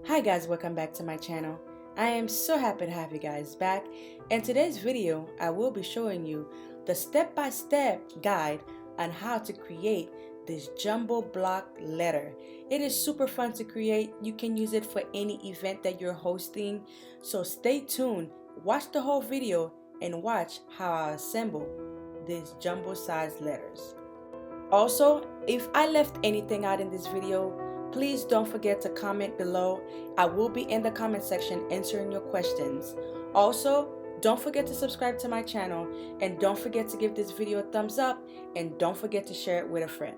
Hi guys, welcome back to my channel. I am so happy to have you guys back. In today's video, I will be showing you the step-by-step guide on how to create this jumbo block letter. It is super fun to create. You can use it for any event that you're hosting. So stay tuned, watch the whole video and watch how I assemble these jumbo size letters. Also, if I left anything out in this video, please don't forget to comment below. I will be in the comment section answering your questions. Also, don't forget to subscribe to my channel and don't forget to give this video a thumbs up and don't forget to share it with a friend.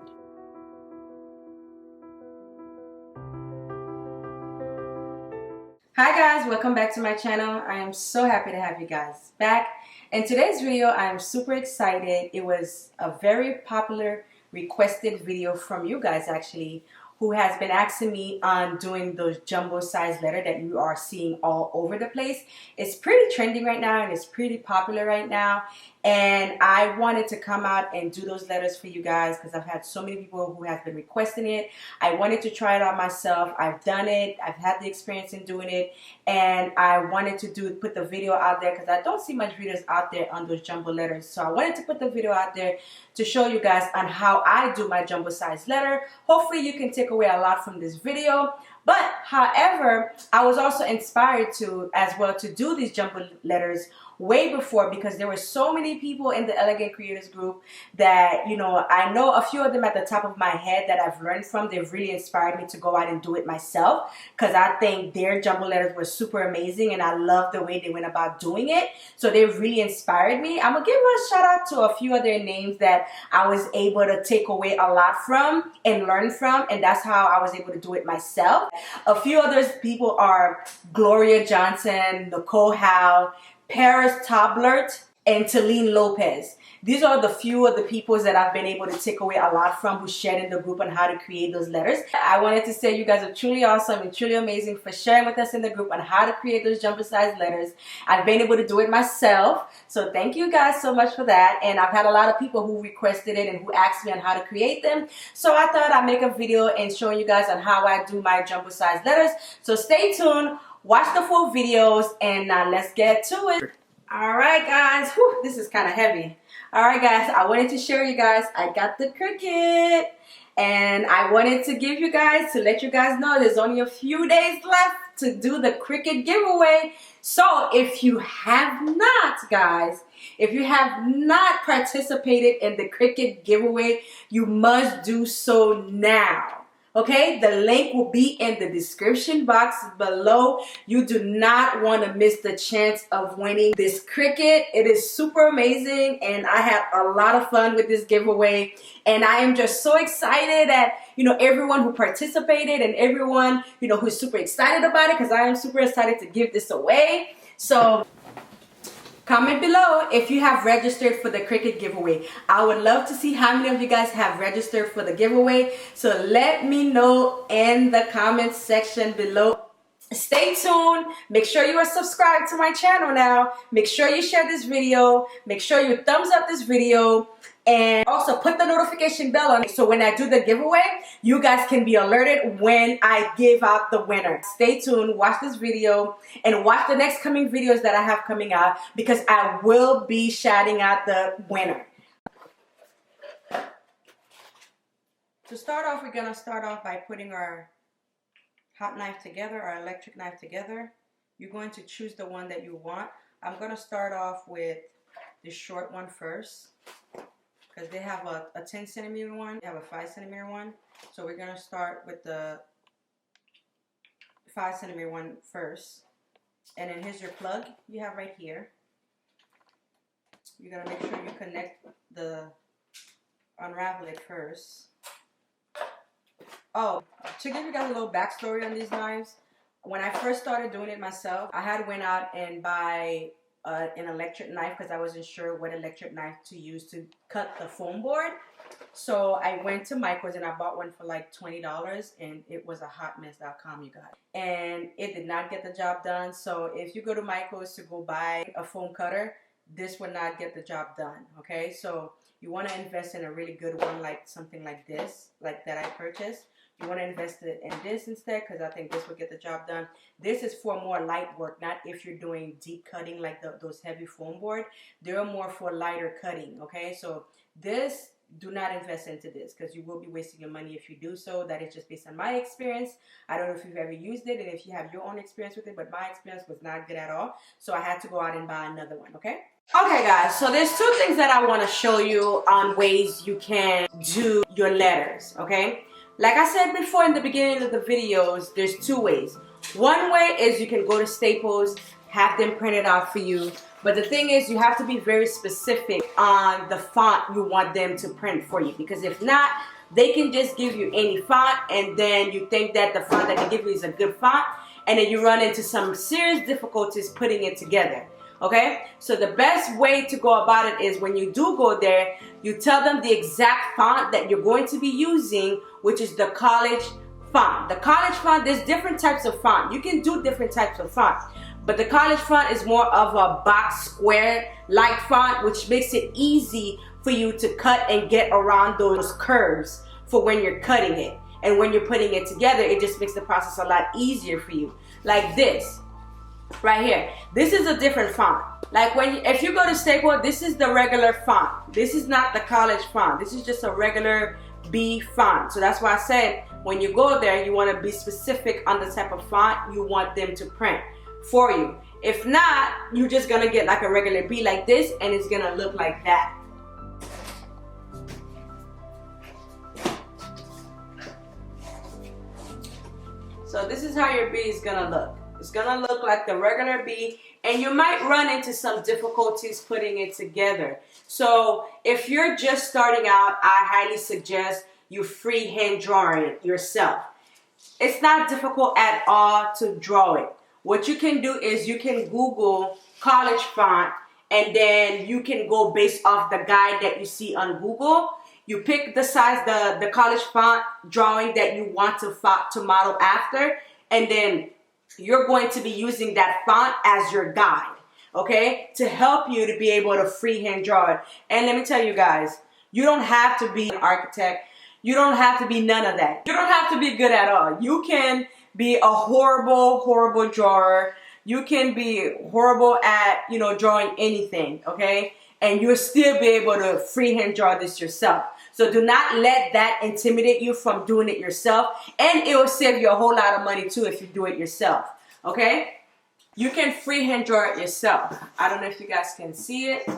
Hi guys, welcome back to my channel. I am so happy to have you guys back. In today's video, I am super excited. It was a very popular requested video from you guys actually, who has been asking me on doing those jumbo size letter that you are seeing all over the place. It's pretty trending right now and it's pretty popular right now, and I wanted to come out and do those letters for you guys because I've had so many people who have been requesting it. I wanted to try it out myself. I've done it. I've had the experience in doing it, and I wanted to put the video out there because I don't see much videos out there on those jumbo letters. So I wanted to put the video out there to show you guys on how I do my jumbo size letter. Hopefully you can take away a lot from this video. But however, I was also inspired to as well to do these jumbo letters way before, because there were so many people in the Elegant Creators group that, you know, I know a few of them at the top of my head that I've learned from. They've really inspired me to go out and do it myself because I think their jumbo letters were super amazing and I love the way they went about doing it. So they really inspired me. I'm gonna give a shout out to a few of their names that I was able to take away a lot from and learn from, and that's how I was able to do it myself. A few other people are Gloria Johnson, Nicole Howe, Paris Tablert, and Talene Lopez. These are the few of the people that I've been able to take away a lot from, who shared in the group on how to create those letters. I wanted to say you guys are truly awesome and truly amazing for sharing with us in the group on how to create those jumbo size letters. I've been able to do it myself, so thank you guys so much for that. And I've had a lot of people who requested it and who asked me on how to create them, so I thought I'd make a video and showing you guys on how I do my jumbo size letters. So stay tuned, watch the full videos, and let's get to it. Alright guys, whew, this is kind of heavy. Alright guys, I wanted to share you guys, I got the Cricut, and I wanted to give you guys, to let you guys know there's only a few days left to do the Cricut giveaway. So if you have not, guys, if you have not participated in the Cricut giveaway, you must do so now. Okay, the link will be in the description box below. You do not want to miss the chance of winning this Cricut. It is super amazing and I had a lot of fun with this giveaway, and I am just so excited that, you know, everyone who participated and everyone, you know, who's super excited about it, because I am super excited to give this away. So comment below if you have registered for the Cricut giveaway. I would love to see how many of you guys have registered for the giveaway. So let me know in the comment section below. Stay tuned. Make sure you are subscribed to my channel now. Make sure you share this video. Make sure you thumbs up this video. And also put the notification bell on so when I do the giveaway, you guys can be alerted when I give out the winner. Stay tuned, watch this video, and watch the next coming videos that I have coming out, because I will be shouting out the winner. To start off, we're going to start off by putting our hot knife together, our electric knife together. You're going to choose the one that you want. I'm going to start off with the short one first, because they have a 10 centimeter one, they have a 5 centimeter one. So we're going to start with the 5 centimeter one first. And then here's your plug you have right here. You're going to make sure you connect unravel it first. Oh, to give you guys a little backstory on these knives, when I first started doing it myself, I had went out and buy an electric knife because I wasn't sure what electric knife to use to cut the foam board. So I went to Michael's and I bought one for like $20, and it was a hotmess.com, you guys. And it did not get the job done. So if you go to Michael's to go buy a foam cutter, this would not get the job done, okay? So you want to invest in a really good one, like something like this, like that I purchased. you want to invest it in this instead, because I think this will get the job done. This is for more light work, not if you're doing deep cutting like those heavy foam board. They're more for lighter cutting, okay? So this, do not invest into this because you will be wasting your money if you do so. That is just based on my experience. I don't know if you've ever used it and if you have your own experience with it, but my experience was not good at all. So I had to go out and buy another one, okay? Okay guys, so there's two things that I want to show you on ways you can do your letters, okay? Like I said before in the beginning of the videos, there's two ways. One way is you can go to Staples, have them print it out for you. But the thing is, you have to be very specific on the font you want them to print for you. Because if not, they can just give you any font and then you think that the font that they give you is a good font. And then you run into some serious difficulties putting it together. Okay, so the best way to go about it is when you do go there, you tell them the exact font that you're going to be using, which is the college font. The college font, there's different types of font. You can do different types of font, but the college font is more of a box square like font, which makes it easy for you to cut and get around those curves for when you're cutting it. And when you're putting it together, it just makes the process a lot easier for you. Like this. Right here, this is a different font. Like if you go to Staples, this is the regular font. This is not the college font. This is just a regular B font. So that's why I said when you go there, you want to be specific on the type of font you want them to print for you. If not, you're just gonna get like a regular B like this, and it's gonna look like that. So this is how your B is gonna look. It's gonna look like the regular B, and you might run into some difficulties putting it together. So if you're just starting out, I highly suggest you freehand drawing it yourself. It's not difficult at all to draw it. What you can do is you can Google college font, and then you can go based off the guide that you see on Google. You pick the size, the college font drawing that you want to model after, and then you're going to be using that font as your guide, okay, to help you to be able to freehand draw it. And let me tell you guys, you don't have to be an architect. You don't have to be none of that. You don't have to be good at all. You can be a horrible drawer. You can be horrible at, drawing anything, okay? And you'll still be able to freehand draw this yourself. So do not let that intimidate you from doing it yourself. And it will save you a whole lot of money too if you do it yourself, okay? You can freehand draw it yourself. I don't know if you guys can see it.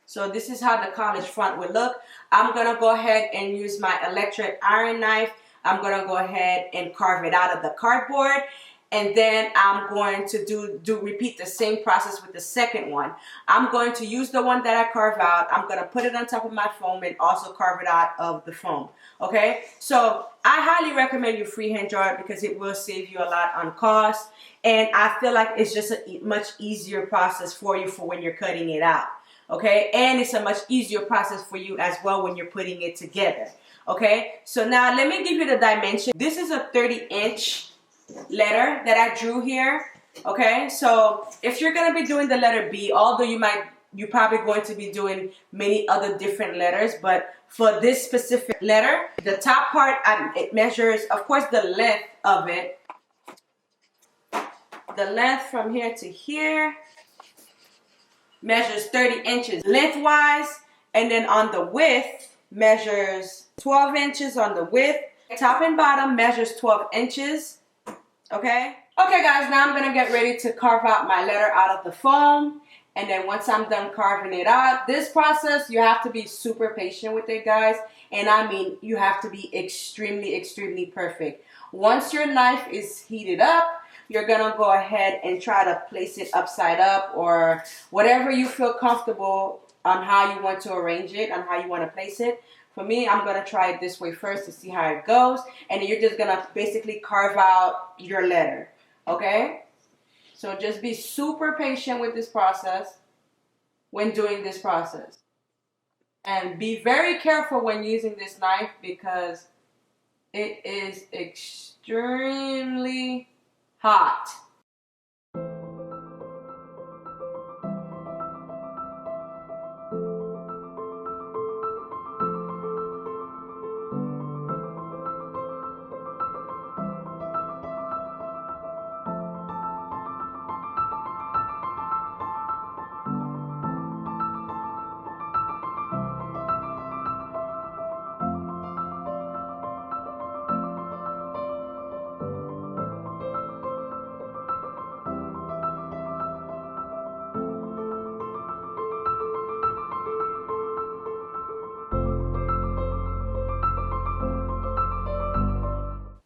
So this is how the college font will look. I'm gonna go ahead and use my electric iron knife. I'm gonna go ahead and carve it out of the cardboard. And then I'm going to repeat the same process with the second one. I'm going to use the one that I carve out. I'm going to put it on top of my foam and also carve it out of the foam. Okay, so I highly recommend you freehand draw it because it will save you a lot on cost. And I feel like it's just a much easier process for you for when you're cutting it out. Okay, and it's a much easier process for you as well when you're putting it together. Okay, so now let me give you the dimension. This is a 30-inch letter that I drew here. Okay, so if you're gonna be doing the letter B, although you're probably going to be doing many other different letters, but for this specific letter, the top part, it measures, of course, the length of it. The length from here to here measures 30 inches lengthwise, and then on the width measures 12 inches on the width. Top and bottom measures 12 inches. Okay guys, now I'm gonna get ready to carve out my letter out of the foam. And then once I'm done carving it out, this process, you have to be super patient with it, guys. And I mean, you have to be extremely perfect. Once your knife is heated up, you're gonna go ahead and try to place it upside up or whatever you feel comfortable on how you want to arrange it, on how you want to place it. For me, I'm going to try it this way first to see how it goes. And then you're just going to basically carve out your letter. Okay? So just be super patient with this process when doing this process. And be very careful when using this knife because it is extremely hot.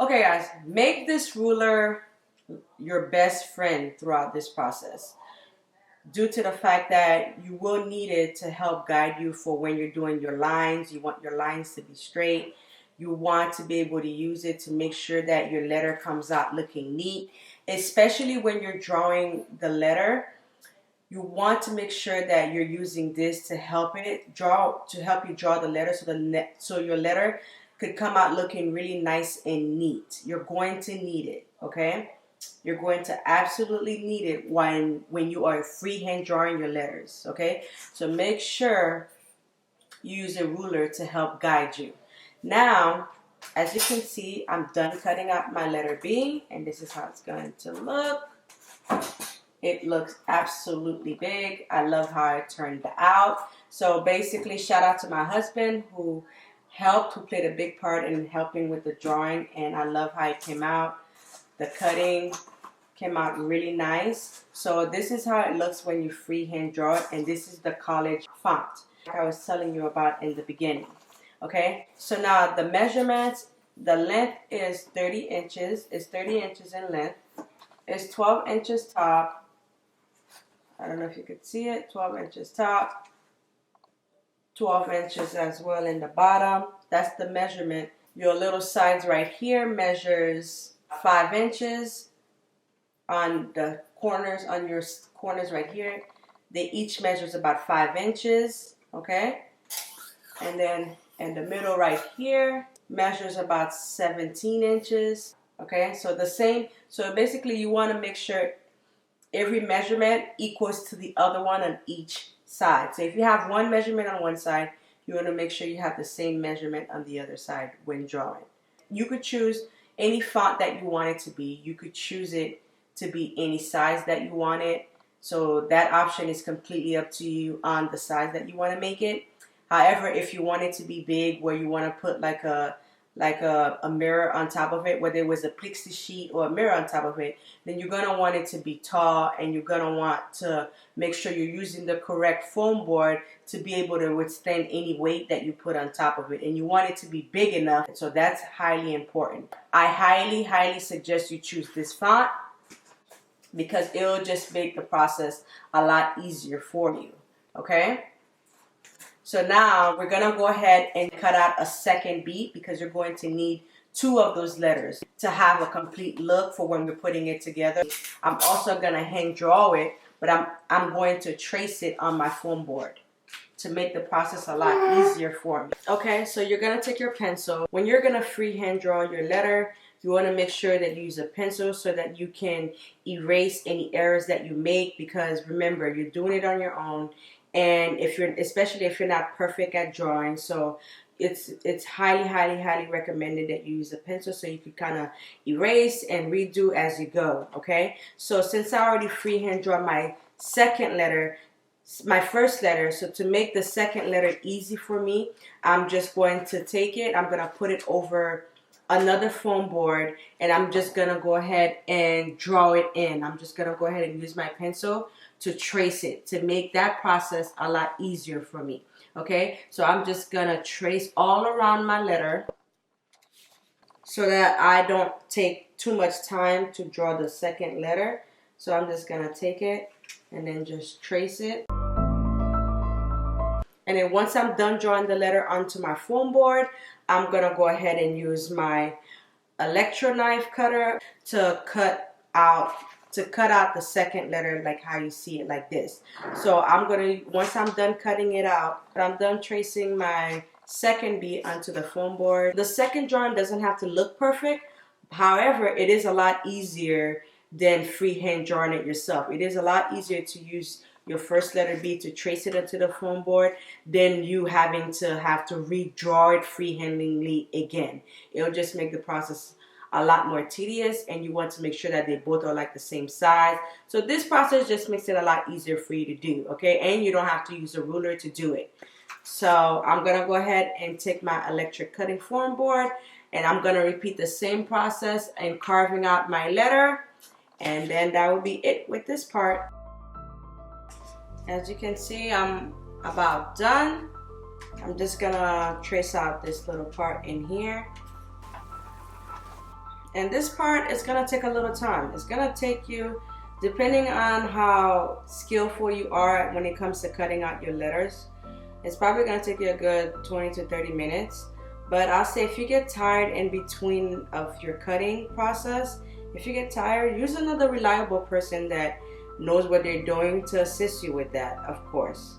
Okay guys, make this ruler your best friend throughout this process, due to the fact that you will need it to help guide you for when you're doing your lines. You want your lines to be straight. You want to be able to use it to make sure that your letter comes out looking neat, especially when you're drawing the letter. You want to make sure that you're using this to help you draw the letter, so your letter could come out looking really nice and neat. You're going to need it, okay? You're going to absolutely need it when you are freehand drawing your letters, okay? So make sure you use a ruler to help guide you. Now, as you can see, I'm done cutting out my letter B, and this is how it's going to look. It looks absolutely big. I love how it turned out. So basically, shout out to my husband who played a big part in helping with the drawing, and I love how it came out. The cutting came out really nice. So this is how it looks when you freehand draw it, and this is the college font like I was telling you about in the beginning. Okay, so now the measurements, the length is 30 inches. It's 30 inches in length. It's 12 inches top. I don't know if you could see it. 12 inches top. 12 inches as well in the bottom. That's the measurement. Your little sides right here measures 5 inches. On the corners, on your corners right here, they each measures about 5 inches. Okay, and then in the middle right here measures about 17 inches. Okay, so the same. So basically you want to make sure every measurement equals to the other one on each side. So if you have one measurement on one side, you want to make sure you have the same measurement on the other side when drawing. You could choose any font that you want it to be. You could choose it to be any size that you want it. So that option is completely up to you on the size that you want to make it. However, if you want it to be big, where you want to put like a mirror on top of it, whether it was a plexi sheet or a mirror on top of it, then you're going to want it to be tall, and you're going to want to make sure you're using the correct foam board to be able to withstand any weight that you put on top of it. And you want it to be big enough, so that's highly important. I highly suggest you choose this font because it'll just make the process a lot easier for you, okay? So now we're going to go ahead and cut out a second beat because you're going to need 2 of those letters to have a complete look for when we're putting it together. I'm also going to hand draw it, but I'm going to trace it on my foam board to make the process a lot easier for me. Okay, so you're going to take your pencil. When you're going to freehand draw your letter, you want to make sure that you use a pencil so that you can erase any errors that you make, because remember, you're doing it on your own. And especially if you're not perfect at drawing, so it's highly recommended that you use a pencil so you can kind of erase and redo as you go. Okay, so since I already freehand draw my second letter, my first letter, so to make the second letter easy for me, I'm just going to take it, I'm going to put it over another foam board, and I'm just going to go ahead and draw it in. I'm just going to go ahead and use my pencil to trace it, to make that process a lot easier for me. Okay, so I'm just going to trace all around my letter so that I don't take too much time to draw the second letter. So I'm just going to take it and then just trace it. And then once I'm done drawing the letter onto my foam board, I'm going to go ahead and use my electro knife cutter to cut out the second letter, like how you see it, like this. So once I'm done cutting it out, I'm done tracing my second beat onto the foam board. The second drawing doesn't have to look perfect. However, it is a lot easier than freehand drawing it yourself. It is a lot easier to use your first letter B to trace it onto the foam board than you having to redraw it freehandingly again. It'll just make the process a lot more tedious, and you want to make sure that they both are like the same size. So this process just makes it a lot easier for you to do, okay? And you don't have to use a ruler to do it. So I'm gonna go ahead and take my electric cutting foam board, and I'm gonna repeat the same process and carving out my letter, and then that will be it with this part. As you can see, I'm about done. I'm just gonna trace out this little part in here. And this part is gonna take a little time. It's gonna take you, depending on how skillful you are when it comes to cutting out your letters, it's probably gonna take you a good 20 to 30 minutes. But I'll say if you get tired in between of your cutting process, if you get tired, use another reliable person that knows what they're doing to assist you with that, of course.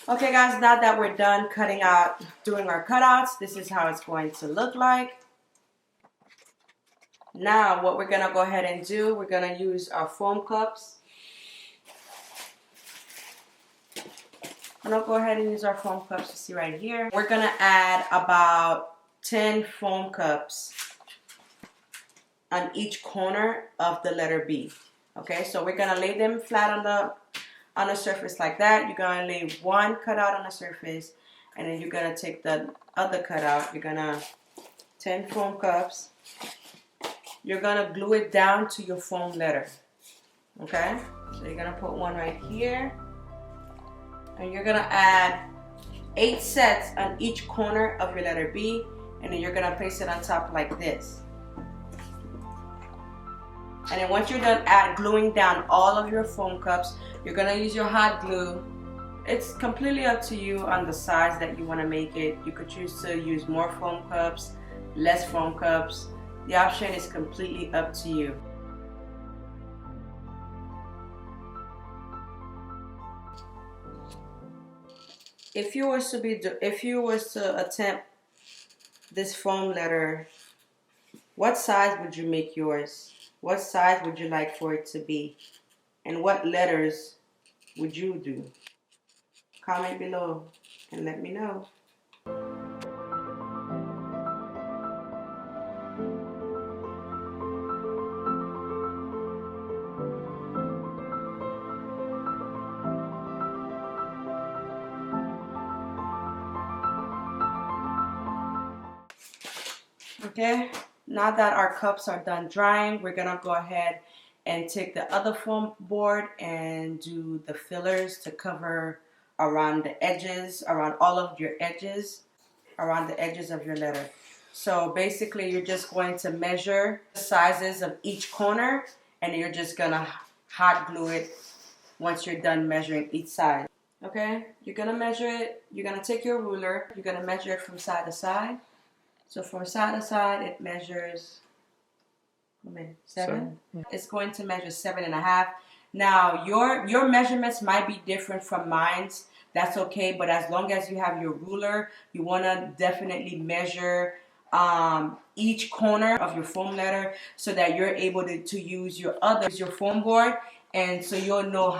Okay guys, now that we're done cutting out, doing our cutouts, this is how it's going to look like. Now what we're gonna go ahead and do, we're gonna use our foam cups. I'm gonna go ahead and use our foam cups. You see right here. We're gonna add about 10 foam cups on each corner of the letter B. Okay, so we're gonna lay them flat on the surface like that. You're gonna lay one cutout on the surface, and then you're gonna take the other cutout. You're gonna 10 foam cups. You're gonna glue it down to your foam letter. Okay, so you're gonna put one right here. And you're gonna add 8 sets on each corner of your letter B, and then you're gonna place it on top like this. And then once you're done gluing down all of your foam cups, you're gonna use your hot glue. It's completely up to you on the size that you wanna make it. You could choose to use more foam cups, less foam cups. The option is completely up to you. If you was to attempt this foam letter, what size would you make yours? What size would you like for it to be? And what letters would you do? Comment below and let me know. Okay, now that our cups are done drying, we're gonna go ahead and take the other foam board and do the fillers to cover around the edges, around all of your edges, around the edges of your letter. So basically you're just going to measure the sizes of each corner, and you're just gonna hot glue it once you're done measuring each side. Okay, you're gonna measure it, you're gonna take your ruler, you're gonna measure it from side to side. So from side to side, it measures 7. It's going to measure 7.5. Now your measurements might be different from mine's. That's okay, but as long as you have your ruler, you want to definitely measure each corner of your foam letter so that you're able to use your foam board, and so you'll know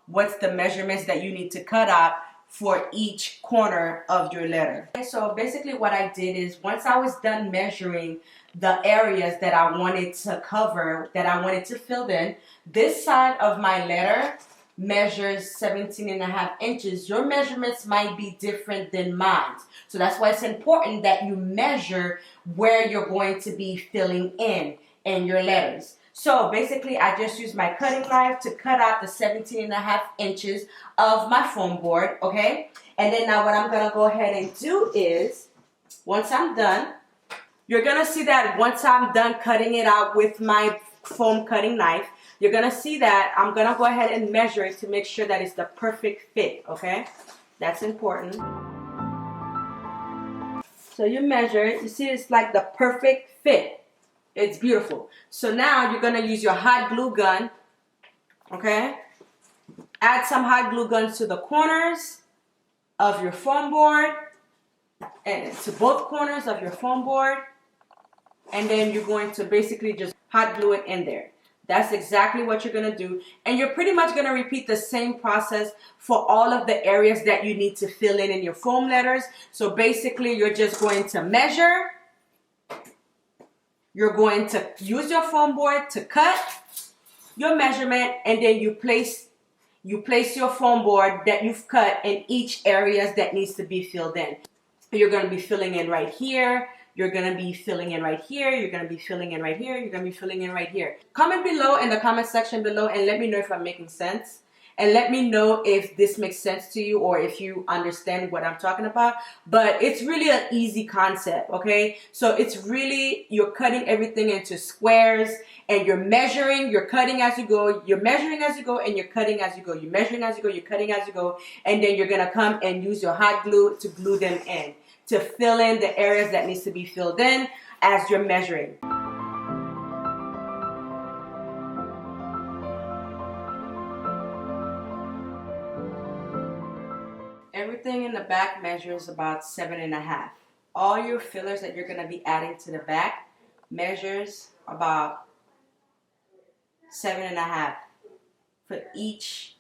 what's the measurements that you need to cut out for each corner of your letter. Okay, so basically what I did is, once I was done measuring the areas that I wanted to cover, that I wanted to fill in, this side of my letter measures 17.5 inches. Your measurements might be different than mine. So that's why it's important that you measure where you're going to be filling in your letters. So basically I just used my cutting knife to cut out the 17.5 inches of my foam board, okay? And then now what I'm gonna go ahead and do is, once I'm done, you're gonna see that once I'm done cutting it out with my foam cutting knife, you're gonna see that I'm gonna go ahead and measure it to make sure that it's the perfect fit, okay? That's important. So you measure it, you see it's like the perfect fit. It's beautiful. So now you're gonna use your hot glue gun, okay? Add some hot glue guns to the corners of your foam board, and to both corners of your foam board, and then you're going to basically just hot glue it in there. That's exactly what you're gonna do, and you're pretty much gonna repeat the same process for all of the areas that you need to fill in your foam letters. So basically you're just going to measure. You're going to use your foam board to cut your measurement, and then you place your foam board that you've cut in each areas that needs to be filled in. You're going to be filling in right here. You're going to be filling in right here. You're going to be filling in right here. You're going to be filling in right here. Comment below in the comment section below and let me know if I'm making sense. and let me know if this makes sense to you or if you understand what I'm talking about. But it's really an easy concept, okay? So it's really, you're cutting everything into squares, and you're measuring, you're cutting as you go, you're measuring as you go, and you're cutting as you go. You're measuring as you go, you're cutting as you go, and then you're gonna come and use your hot glue to glue them in, to fill in the areas that needs to be filled in as you're measuring. Everything in the back measures about 7.5. All your fillers that you're gonna be adding to the back measures about 7.5 for each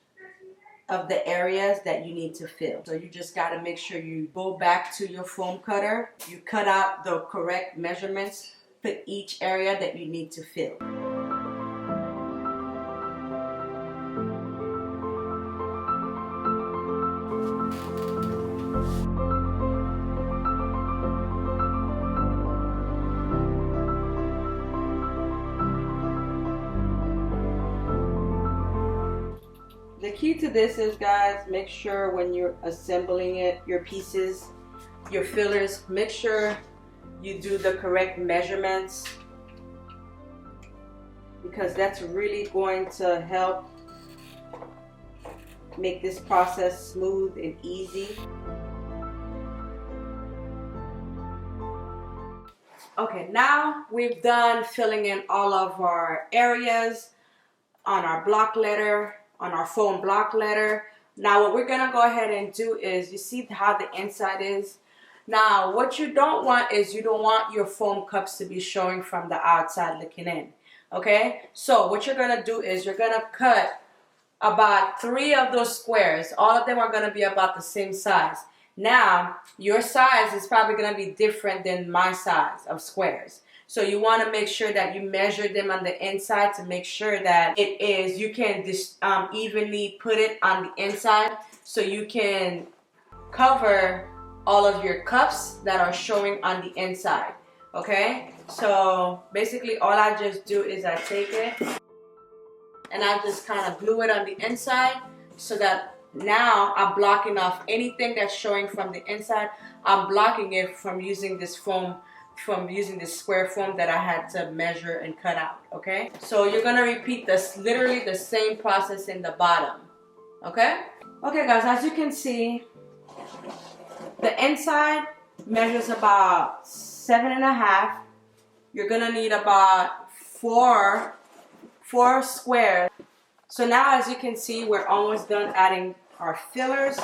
of the areas that you need to fill. So you just got to make sure you go back to your foam cutter, you cut out the correct measurements for each area that you need to fill. The key to this is, guys, make sure when you're assembling it, your pieces, your fillers, make sure you do the correct measurements, because that's really going to help make this process smooth and easy. Okay, now we've done filling in all of our areas on our block letter, on our foam block letter. Now what we're gonna go ahead and do is, you see how the inside is? Now what you don't want is, you don't want your foam cups to be showing from the outside looking in, okay? So what you're gonna do is, you're gonna cut about 3 of those squares. All of them are gonna be about the same size. Now your size is probably gonna be different than my size of squares. So you want to make sure that you measure them on the inside to make sure that it is, you can evenly put it on the inside, so you can cover all of your cups that are showing on the inside, okay? So basically all I just do is I take it and I just kind of glue it on the inside, so that now I'm blocking off anything that's showing from the inside. I'm blocking it from using this foam, from using this square foam that I had to measure and cut out, okay? So you're gonna repeat this, literally the same process in the bottom, okay? Okay guys, as you can see, the inside measures about 7.5. You're gonna need about four squares. So now, as you can see, we're almost done adding our fillers.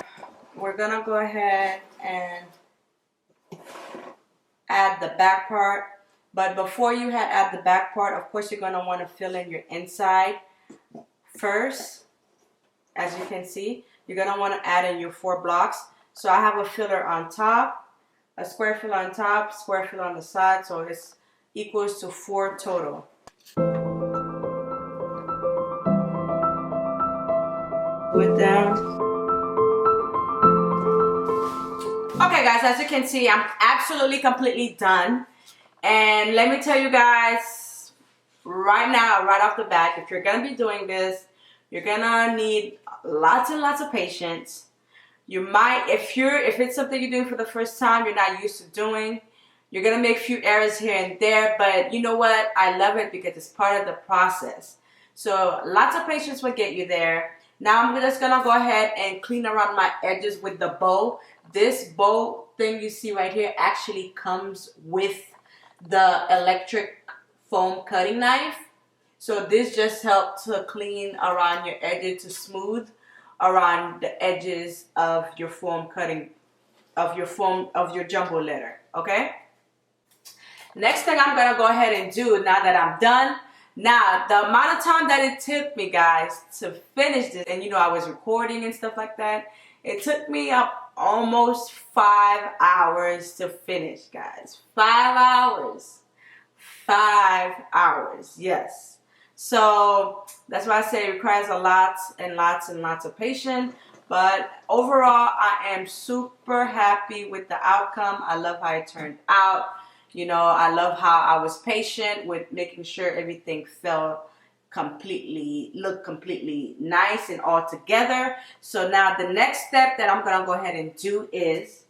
We're gonna go ahead and add the back part. But before you add the back part, of course you're going to want to fill in your inside first. As you can see, you're going to want to add in your 4 blocks. So I have a filler on top, a square filler on top, square filler on the side, so it's equals to 4 total. Put down. Okay guys, as you can see, I'm absolutely completely done. And let me tell you guys right now, right off the bat, if you're gonna be doing this, you're gonna need lots and lots of patience. You might, if it's something you're doing for the first time, you're not used to doing, you're gonna make a few errors here and there, but you know what? I love it because it's part of the process. So lots of patience will get you there. Now I'm just gonna go ahead and clean around my edges with the bow. This bow thing you see right here actually comes with the electric foam cutting knife. So this just helps to clean around your edges, to smooth around the edges of your foam cutting, of your jumbo letter, okay? Next thing I'm gonna go ahead and do, now that I'm done, now the amount of time that it took me, guys, to finish this, and you know I was recording and stuff like that, it took me up almost 5 hours to finish, guys. 5 hours. 5 hours, yes. So that's why I say it requires a lot and lots and lots of patience. But overall, I am super happy with the outcome. I love how it turned out. You know, I love how I was patient with making sure everything fell look completely nice and all together. So now the next step that I'm gonna go ahead and do is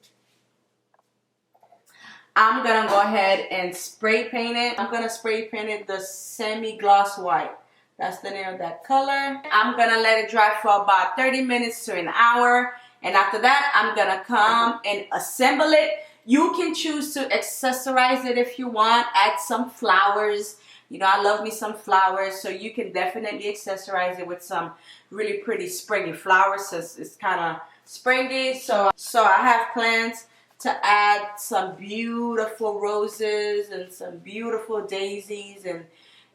I'm gonna go ahead and spray paint it. I'm gonna spray paint it the semi-gloss white. That's the name of that color. I'm gonna let it dry for about 30 minutes to an hour. And after that, I'm gonna come and assemble it. You can choose to accessorize it if you want. Add some flowers. You know, I love me some flowers. So you can definitely accessorize it with some really pretty springy flowers. So it's kind of springy. So I have plans to add some beautiful roses and some beautiful daisies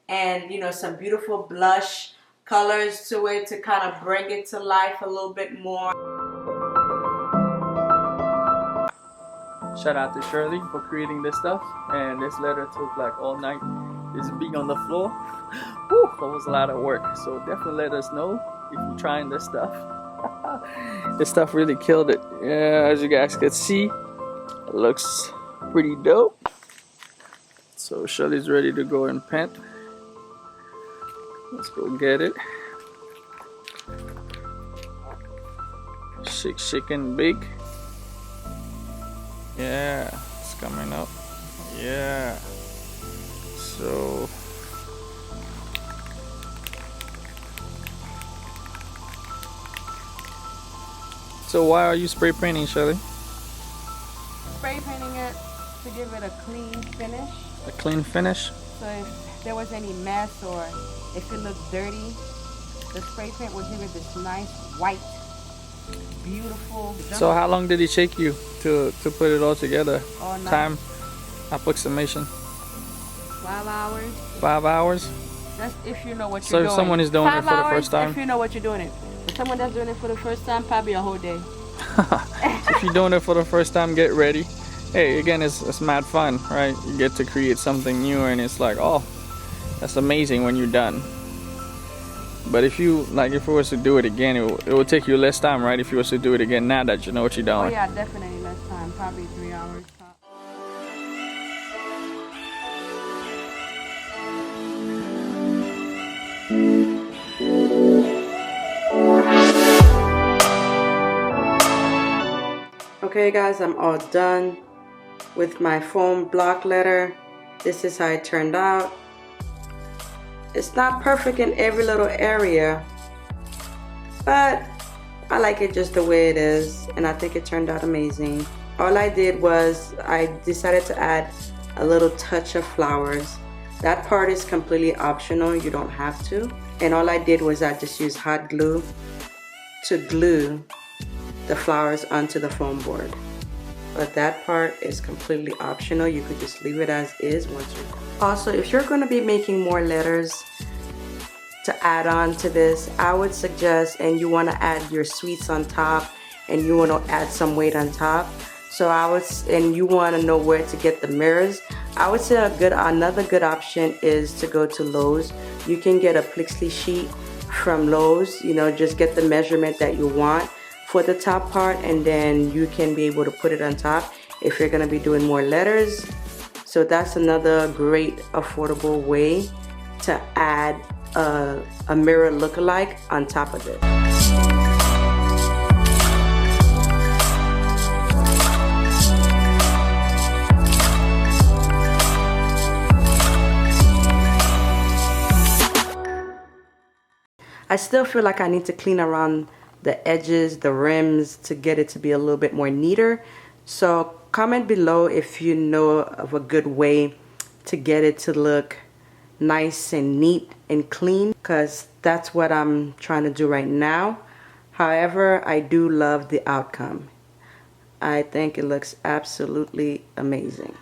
and you know, some beautiful blush colors to it to kind of bring it to life a little bit more. Shout out to Shirley for creating this stuff, and this letter took like all night. It's being on the floor. Whew, that was a lot of work. So definitely let us know if you're trying this stuff. This stuff really killed it. Yeah, as you guys can see, it looks pretty dope. So Shirley's ready to go and paint. Let's go get it. Shake and bake. Yeah, it's coming up. Yeah. So why are you spray painting, Shirley? Spray painting it to give it a clean finish. A clean finish? So if there was any mess or if it looked dirty, the spray paint will give it this nice white, beautiful. So how long did it take you to put it all together? All night. Time approximation? 5 hours. 5 hours? That's if you know what So you're doing. if someone is doing it for the first time? If you know what you're doing it. But someone that's doing it for the first time, probably a whole day. If you're doing it for the first time, get ready. Hey, again, it's mad fun, right? You get to create something new, and it's like, oh, that's amazing when you're done. But if you if we was to do it again, it will take you less time, right? If you was to do it again now that you know what you're doing. Oh yeah, definitely less time. Probably 3 hours. Okay guys, I'm all done with my foam block letter. This is how it turned out. It's not perfect in every little area, but I like it just the way it is, and I think it turned out amazing. All I did was I decided to add a little touch of flowers. That part is completely optional, you don't have to. And all I did was I just used hot glue to glue the flowers onto the foam board. But that part is completely optional. You could just leave it as is once you're done. Also, if you're going to be making more letters to add on to this, I would suggest, and you want to add your sweets on top and you want to add some weight on top, and you want to know where to get the mirrors, I would say another good option is to go to Lowe's. You can get a Plixley sheet from Lowe's. You know, just get the measurement that you want for the top part, and then you can be able to put it on top if you're going to be doing more letters. So that's another great affordable way to add a mirror lookalike on top of it. I still feel like I need to clean around the edges, the rims, to get it to be a little bit more neater. So comment below if you know of a good way to get it to look nice and neat and clean, because that's what I'm trying to do right now. However, I do love the outcome. I think it looks absolutely amazing.